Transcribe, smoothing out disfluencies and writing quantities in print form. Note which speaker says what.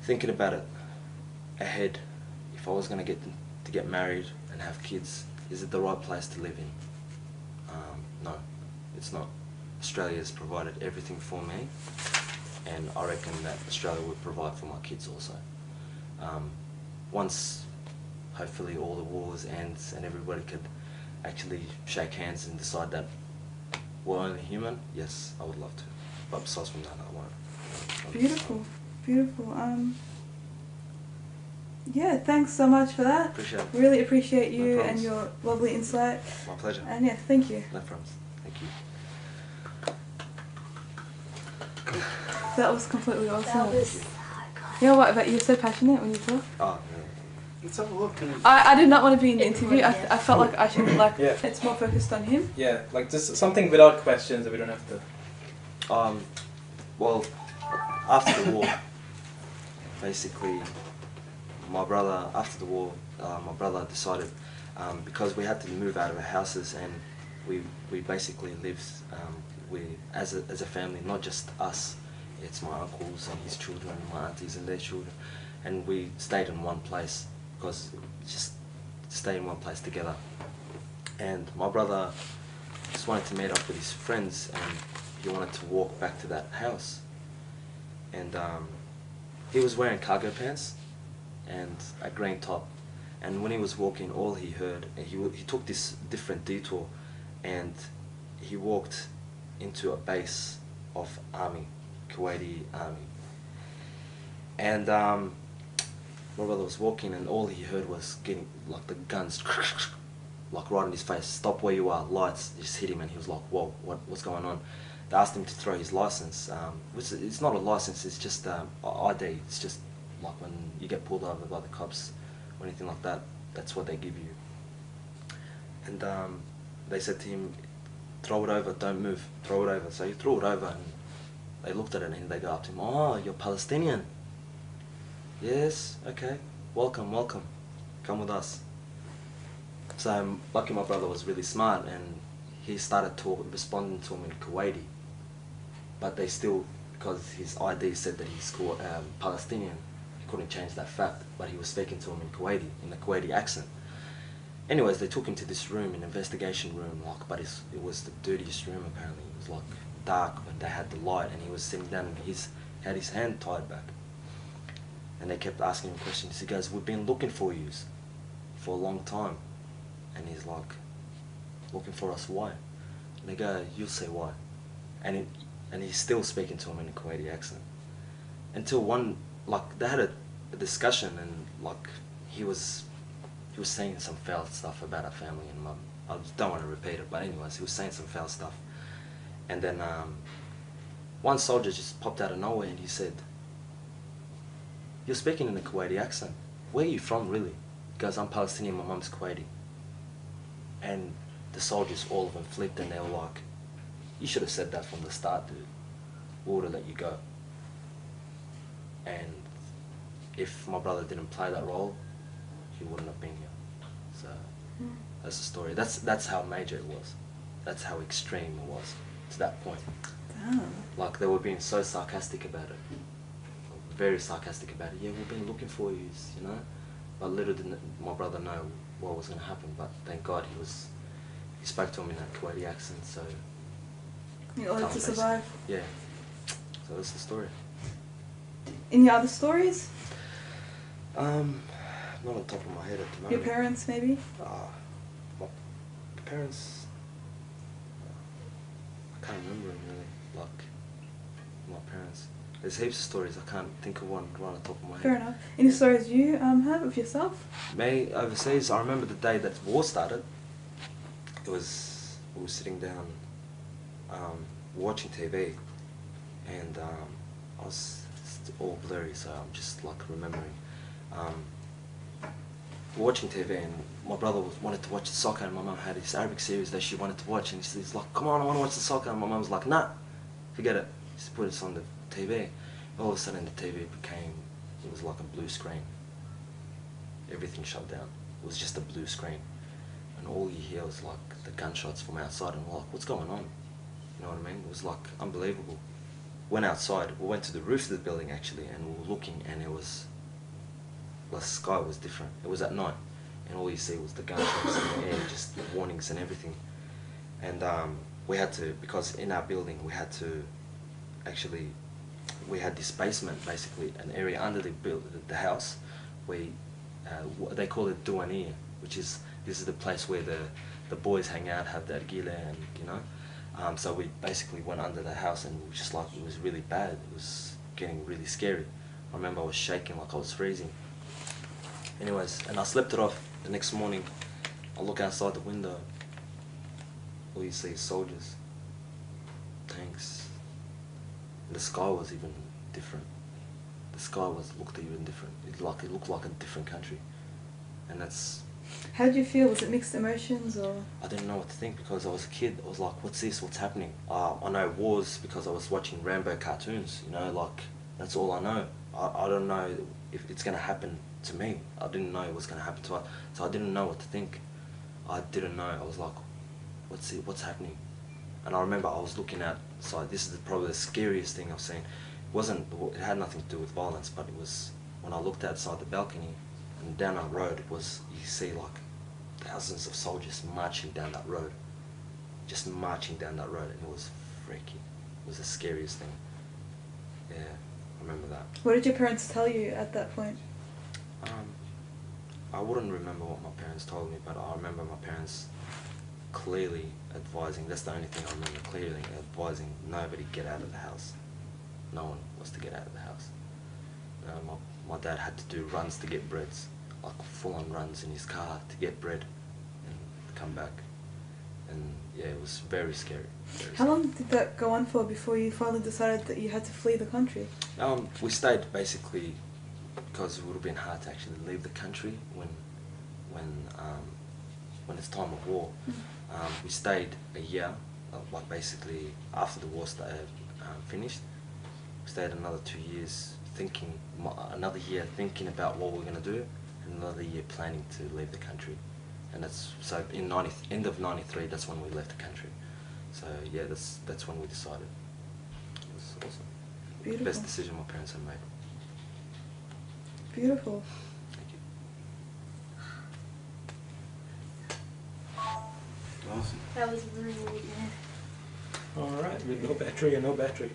Speaker 1: thinking about it ahead, if I was going to get married and have kids, is it the right place to live in? No, it's not. Australia has provided everything for me, and I reckon that Australia would provide for my kids also. Once, hopefully, all the wars ends and everybody could actually shake hands and decide that we're only human, yes, I would love to. But besides from that, I won't.
Speaker 2: Beautiful, beautiful. Yeah, thanks so much for that.
Speaker 1: Appreciate it.
Speaker 2: Really appreciate you
Speaker 1: No
Speaker 2: and your lovely insight.
Speaker 1: My pleasure.
Speaker 2: And yeah, thank you.
Speaker 1: No problems. Thank you.
Speaker 2: That was completely awesome.
Speaker 3: That was
Speaker 2: You know what about you? You're so passionate when you talk.
Speaker 1: Oh, yeah.
Speaker 4: Let's have a look.
Speaker 2: I did not want to be in the interview. I felt like I should
Speaker 4: Yeah.
Speaker 2: it's more focused on him.
Speaker 4: Yeah, like just something without questions that we don't have to.
Speaker 1: Well, after the war, basically, my brother decided, because we had to move out of our houses, and we basically lived as a family, not just us. It's my uncles and his children, my aunties and their children, and we stayed in one place because just stay in one place together. And my brother just wanted to meet up with his friends, and he wanted to walk back to that house. And he was wearing cargo pants and a green top. And when he was walking, all he heard, he took this different detour, and he walked into a base of army, Kuwaiti army. And my brother was walking, and all he heard was getting like the guns, like right in his face. Stop where you are, lights just hit him, and he was like, whoa, what's going on? They asked him to throw his license, which it's not a license, it's just ID. It's just like when you get pulled over by the cops or anything like that, that's what they give you. And they said to him, throw it over, don't move, throw it over. So he threw it over, and they looked at it, and they go up to him, oh, you're Palestinian. Yes, okay, welcome, welcome, come with us. So lucky my brother was really smart, and he started responding to him in Kuwaiti. But they still, because his ID said that he's Palestinian, he couldn't change that fact, but he was speaking to him in Kuwaiti, in a Kuwaiti accent. Anyways, they took him to this room, an investigation room, but it was the dirtiest room apparently. It was like dark, but they had the light, and he was sitting down, and he had his hand tied back. And they kept asking him questions. He goes, we've been looking for you for a long time. And he's like, looking for us, why? And they go, you'll say why. And he's still speaking to him in a Kuwaiti accent. Until they had a discussion, and like he was saying some foul stuff about our family and mum. I don't want to repeat it, but anyways, he was saying some foul stuff. And then one soldier just popped out of nowhere, and he said, you're speaking in a Kuwaiti accent. Where are you from, really? He goes, I'm Palestinian, my mum's Kuwaiti. And the soldiers, all of them flipped, and they were like, you should have said that from the start, dude. We would have let you go. And if my brother didn't play that role, he wouldn't have been here. So that's the story. That's how major it was. That's how extreme it was to that point.
Speaker 2: Damn.
Speaker 1: Like they were being so sarcastic about it. Very sarcastic about it. Yeah, we've been looking for you, you know. But little did my brother know what was going to happen. But thank God he spoke to him in that Kuwaiti accent, so.
Speaker 2: In order to survive.
Speaker 1: Yeah. So that's the story.
Speaker 2: Any other stories?
Speaker 1: Not on top of my head at the moment.
Speaker 2: Your parents, maybe?
Speaker 1: My parents. I can't remember them really. Like my parents. There's heaps of stories. I can't think of one right on top of my head.
Speaker 2: Fair enough. Any stories you have of yourself?
Speaker 1: Me overseas. I remember the day that war started. We were sitting down, watching TV, and I was all blurry, so I'm just like remembering. Watching TV, and my brother wanted to watch the soccer, and my mum had this Arabic series that she wanted to watch, and he's like, come on, I want to watch the soccer, and my mum was like, nah, forget it, just put it on the TV. All of a sudden the TV it was like a blue screen. Everything shut down. It was just a blue screen, and all you hear was like the gunshots from outside, and we're like, what's going on? You know what I mean? It was like unbelievable. went outside. We went to the roof of the building actually, and we were looking, and the sky was different. It was at night, and all you see was the gunshots in the air, just the warnings and everything. And we had to, because in our building we had this basement, basically an area under the house. They call it douanier, this is the place where the boys hang out, have their gile, and you know. So we basically went under the house, and just like, it was really bad. It was getting really scary. I remember I was shaking like I was freezing. Anyways, and I slept it off. The next morning, I look outside the window. All you see is soldiers, tanks. And the sky was even different. The sky looked even different. It looked like a different country, and that's.
Speaker 2: How did you feel? Was it mixed emotions or?
Speaker 1: I didn't know what to think because I was a kid. I was like, what's this? What's happening? I know wars because I was watching Rambo cartoons, you know, like, that's all I know. I don't know if it's going to happen to me. I didn't know it was going to happen to us, so I didn't know what to think. I didn't know. I was like, what's happening? And I remember I was looking outside. This is probably the scariest thing I've seen. It had nothing to do with violence, but it was when I looked outside the balcony and down our road, you see like thousands of soldiers marching down that road. Just marching down that road, and it was freaky. It was the scariest thing. Yeah, I remember that.
Speaker 2: What did your parents tell you at that point?
Speaker 1: I wouldn't remember what my parents told me, but I remember my parents clearly advising, that's the only thing I remember clearly, advising nobody get out of the house. No one was to get out of the house. My dad had to do runs to get breads, like full-on runs in his car to get bread and come back. And yeah, it was very scary.
Speaker 2: How long did that go on for before you finally decided that you had to flee the country?
Speaker 1: We stayed basically because it would have been hard to actually leave the country when it's time of war. We stayed a year, like basically after the war finished. We stayed another 2 years another year thinking about what we're going to do, and another year planning to leave the country. And that's, so in end of 93, that's when we left the country. So yeah, that's when we decided. It was awesome.
Speaker 2: Beautiful.
Speaker 1: Best decision my parents have made.
Speaker 2: Beautiful.
Speaker 1: Thank you.
Speaker 3: Awesome.
Speaker 2: That was really good.
Speaker 4: All right, with no battery and no battery.